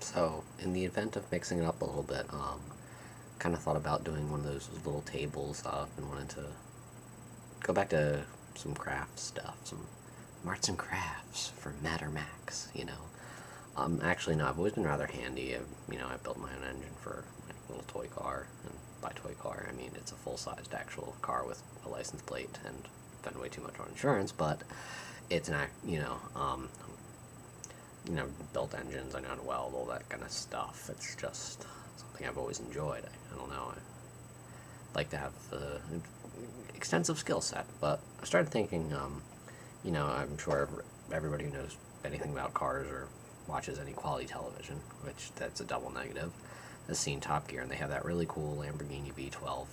So, in the event of mixing it up a little bit, kind of thought about doing one of those little tables and wanted to go back to some craft stuff, some arts and crafts for Matt or Max, you know. Actually, no, I've always been rather handy. I built my own engine for my little toy car, and by toy car, I mean it's a full-sized actual car with a license plate, and spend way too much on insurance, but it's built engines, I know how to weld, all that kind of stuff. It's just something I've always enjoyed. I don't know, I like to have the extensive skill set, but I started thinking, I'm sure everybody who knows anything about cars or watches any quality television, which that's a double negative, has seen Top Gear, and they have that really cool Lamborghini V12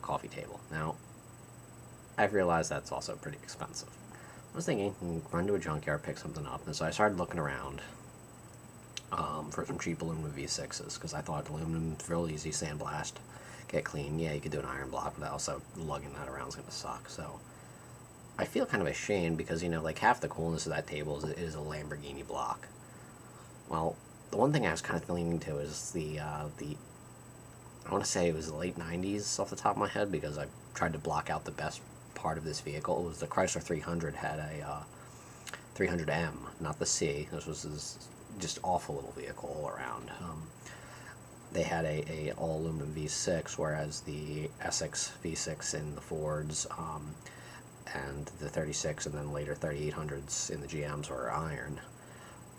coffee table. Now, I've realized that's also pretty expensive. I was thinking, run to a junkyard, pick something up, and so I started looking around for some cheap aluminum V6s, because I thought aluminum's real easy, sandblast, get clean. Yeah, you could do an iron block, but also lugging that around is going to suck, so I feel kind of ashamed because, half the coolness of that table is a Lamborghini block. Well, the one thing I was kind of leaning to is I want to say it was the late 90s off the top of my head, because I tried to block out the best part of this vehicle. It was the Chrysler 300 had a 300M, not the C. This was this just awful little vehicle all around. They had a all aluminum V6, whereas the Essex V6 in the Fords and the 36 and then later 3800s in the GMs were iron.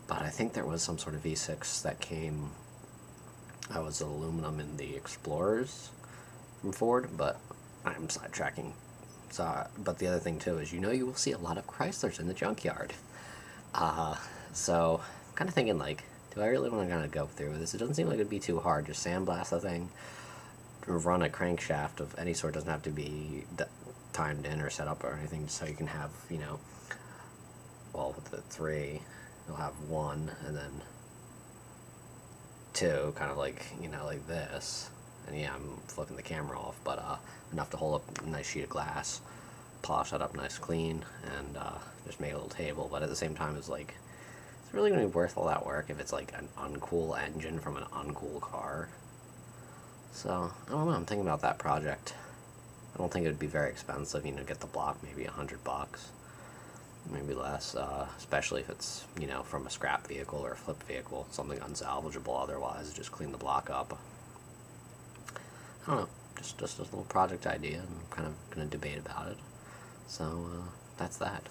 But I think there was some sort of V6 that was aluminum in the Explorers from Ford, but I'm sidetracking. But the other thing too is, you will see a lot of Chryslers in the junkyard. So I'm kind of thinking, do I really want to go through with this? It doesn't seem like it'd be too hard. Just sandblast the thing, run a crankshaft of any sort. Doesn't have to be timed in or set up or anything, so you can have, with the 3, you'll have 1 and then 2, kind of like this. And yeah, I'm flipping the camera off, but enough to hold up a nice sheet of glass, polish that up nice clean, and just make a little table. But at the same time, it's really going to be worth all that work if it's like an uncool engine from an uncool car. So, I don't know, I'm thinking about that project. I don't think it would be very expensive, get the block maybe $100, maybe less, especially if it's, from a scrap vehicle or a flip vehicle, something unsalvageable otherwise, just clean the block up. I don't know, just a little project idea, and I'm kind of going to debate about it. So, that's that.